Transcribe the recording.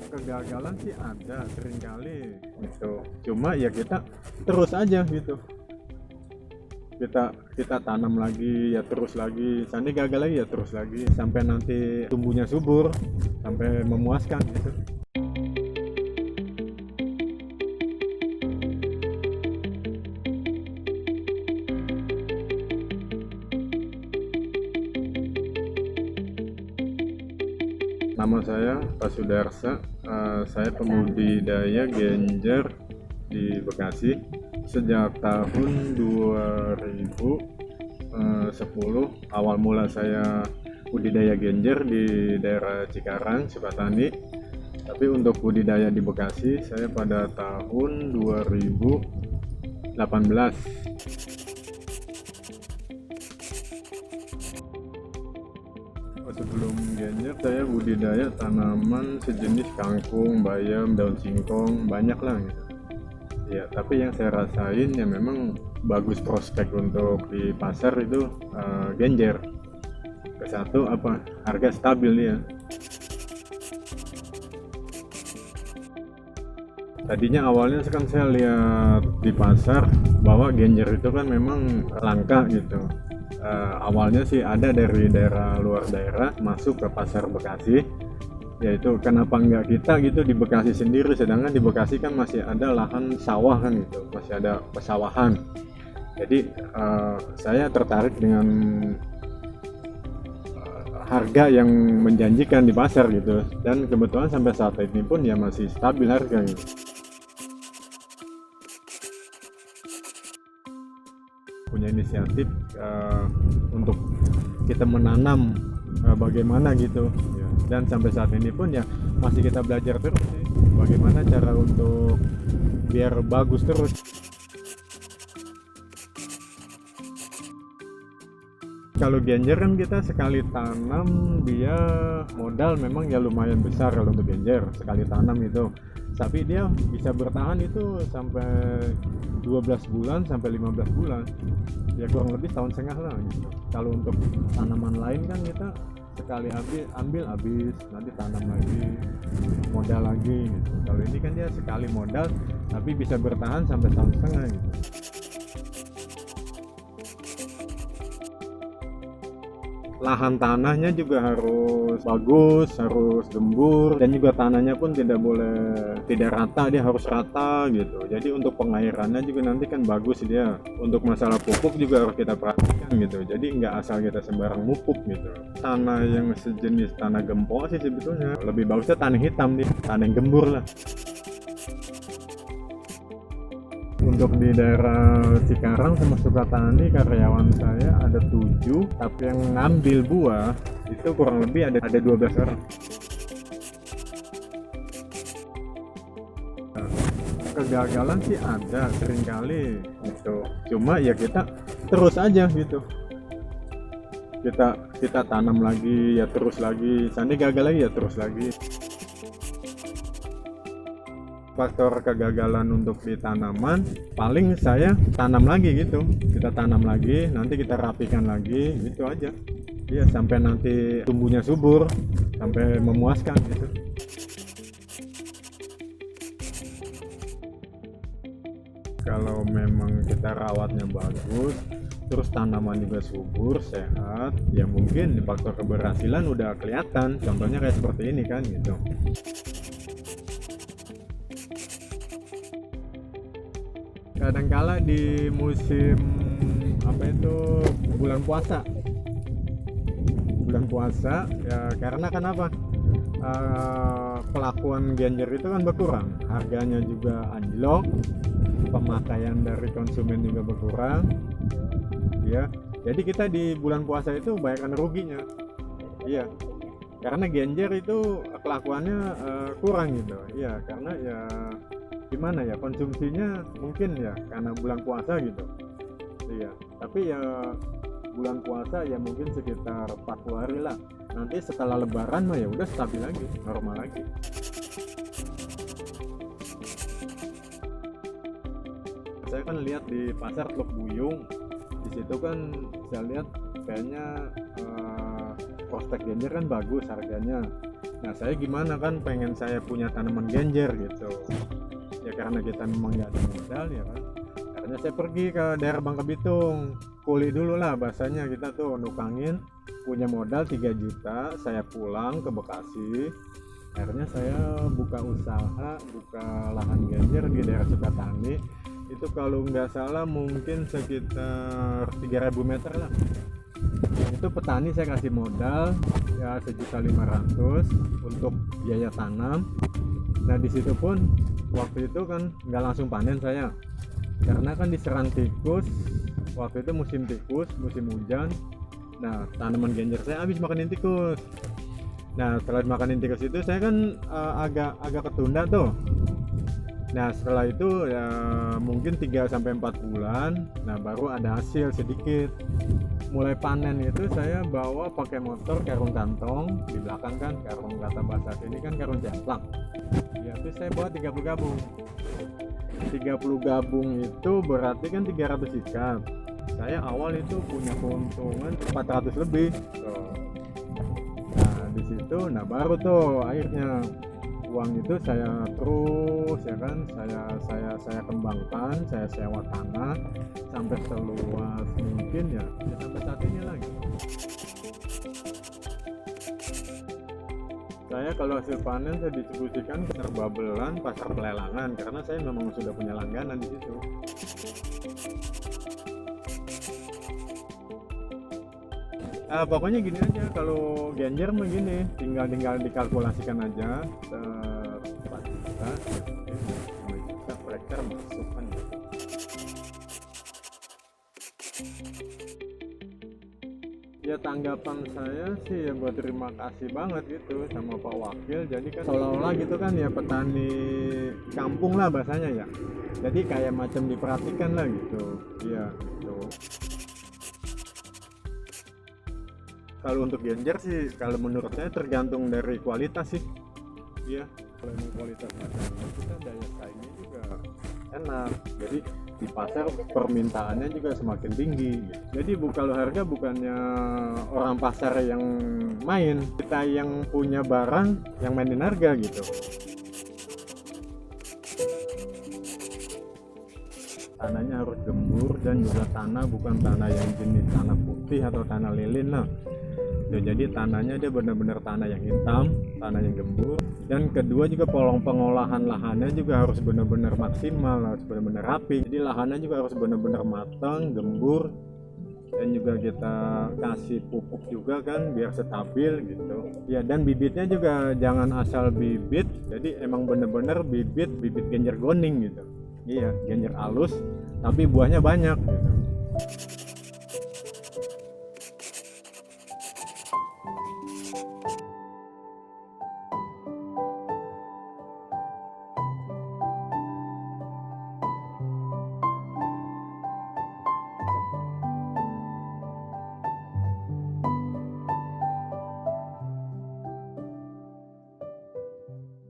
Kegagalan sih ada seringkali gitu, cuma ya kita terus aja gitu, kita tanam lagi ya terus lagi, seandainya gagal lagi ya terus lagi sampai nanti tumbuhnya subur sampai memuaskan gitu. Nama saya Pak Sudarsa, saya pembudidaya genjer di Bekasi sejak tahun 2010. Awal mula saya budidaya genjer di daerah Cikarang, Sukatani. Tapi untuk budidaya di Bekasi saya pada tahun 2018. Sebelum genjer saya budidaya tanaman sejenis kangkung, bayam, daun singkong, banyak lah gitu. Ya, tapi yang saya rasain ya memang bagus prospek untuk di pasar itu genjer. Ke satu apa, harga stabil ya. Tadinya awalnya kan saya lihat di pasar bahwa genjer itu kan memang langka gitu. Awalnya sih ada dari daerah luar daerah masuk ke pasar Bekasi, yaitu kenapa enggak kita gitu di Bekasi sendiri, sedangkan di Bekasi kan masih ada lahan sawah kan gitu, masih ada pesawahan. Jadi saya tertarik dengan harga yang menjanjikan di pasar gitu, dan kebetulan sampai saat ini pun ya masih stabil harga gitu. Punya inisiatif untuk kita menanam bagaimana gitu ya. Dan sampai saat ini pun ya masih kita belajar terus sih, bagaimana cara untuk biar bagus terus. Kalau genjer kan kita sekali tanam dia modal memang ya lumayan besar kalau untuk genjer sekali tanam itu, tapi dia bisa bertahan itu sampai 12 bulan sampai 15 bulan, ya kurang lebih tahun setengah lah gitu. Kalau untuk tanaman lain kan kita sekali ambil habis, nanti tanam lagi, modal lagi gitu. Kalau ini kan dia sekali modal tapi bisa bertahan sampai tahun setengah gitu. Lahan tanahnya juga harus bagus, harus gembur, dan juga tanahnya pun tidak boleh tidak rata, dia harus rata gitu. Jadi untuk pengairannya juga nanti kan bagus dia. Untuk masalah pupuk juga harus kita perhatikan gitu. Jadi nggak asal kita sembarang pupuk gitu. Tanah yang sejenis tanah gempol sih sebetulnya lebih bagusnya tanah hitam nih, tanah yang gembur lah. Untuk di daerah Cikarang sama Sukatani karyawan saya ada 7, tapi yang ngambil buah itu kurang lebih ada 12 orang. Kegagalan sih ada seringkali gitu, cuma ya kita terus aja gitu, kita tanam lagi ya terus lagi, seandainya gagal lagi ya terus lagi. Faktor kegagalan untuk di tanaman paling saya tanam lagi gitu, kita tanam lagi, nanti kita rapikan lagi gitu aja ya, sampai nanti tumbuhnya subur sampai memuaskan gitu. Kalau memang kita rawatnya bagus, terus tanaman juga subur sehat, ya mungkin faktor keberhasilan udah kelihatan, contohnya kayak seperti ini kan gitu. Kadangkala di musim apa itu bulan puasa ya, karena kenapa pelakuan genjer itu kan berkurang, harganya juga anjlok, pemakaian dari konsumen juga berkurang ya. Jadi kita di bulan puasa itu banyakkan ruginya, iya, karena genjer itu kelakuannya kurang gitu ya, karena ya gimana ya, konsumsinya mungkin ya karena bulan puasa gitu iya. Tapi ya bulan puasa ya mungkin sekitar 40 hari lah, nanti setelah lebaran mah ya udah stabil lagi, normal lagi. Saya kan lihat di pasar Teluk Buyung, di situ kan saya lihat kayaknya prospek genjer kan bagus harganya, Nah saya gimana kan, pengen saya punya tanaman genjer gitu ya, karena kita memang nggak ada modal ya kan. Akhirnya saya pergi ke daerah Bangka Belitung, kuli dulu lah bahasanya, kita tuh nukangin, punya modal 3 juta, saya pulang ke Bekasi. Akhirnya saya buka usaha, buka lahan genjer di daerah Sukatani. Itu kalau nggak salah mungkin sekitar 3.000 meter lah. Itu petani saya kasih modal ya 1.500.000 untuk biaya tanam. Nah di situ pun waktu itu kan nggak langsung panen saya, karena kan diserang tikus. Waktu itu musim tikus, musim hujan. Nah tanaman genjer saya habis makanin tikus. Nah setelah makanin tikus itu saya kan agak ketunda tuh. Nah setelah itu ya mungkin 3-4 bulan, nah baru ada hasil sedikit. Mulai panen itu saya bawa pakai motor karung kantong, di belakang kan karung, kata bahasa ini kan karung cemplak ya, itu saya bawa 30 gabung. 30 gabung itu berarti kan 300 ikat. Saya awal itu punya keuntungan 400 lebih tuh. Nah di situ nah baru tuh akhirnya uang itu saya terus ya kan, saya kembangkan, saya sewa tanah sampai seluas mungkin ya sampai saat ini lagi. Saya kalau hasil panen saya distribusikan ke pasar Babelan, pasar pelelangan, karena saya memang sudah punya langganan di situ. Pokoknya gini aja, kalau genjer begini, tinggal dikalkulasikan aja 4 juta, 5 juta per hektar masuk kan gitu. Ya tanggapan saya sih ya buat terima kasih banget gitu sama Pak Wakil. Jadi kan seolah-olah gitu kan ya petani kampung lah bahasanya ya. Jadi kayak macam diperhatikan lah gitu. Iya gitu. Kalau untuk genjer sih, kalau menurut saya tergantung dari kualitas sih. Iya, kalau memang kualitas macamnya kita daya saingnya juga enak. Jadi di pasar permintaannya juga semakin tinggi. Jadi kalau harga bukannya orang pasar yang main, kita yang punya barang yang mainin harga gitu. Tanahnya harus gembur dan juga tanah bukan tanah yang jenis tanah putih atau tanah lilin lah. Ya, jadi tanahnya dia benar-benar tanah yang hitam, tanah yang gembur. Dan kedua juga pengolahan lahannya juga harus benar-benar maksimal, harus benar-benar rapi. Jadi lahannya juga harus benar-benar matang, gembur, dan juga kita kasih pupuk juga kan biar stabil gitu. Ya dan bibitnya juga jangan asal bibit. Jadi emang benar-benar bibit genjer goning gitu. Iya, genjer halus tapi buahnya banyak gitu.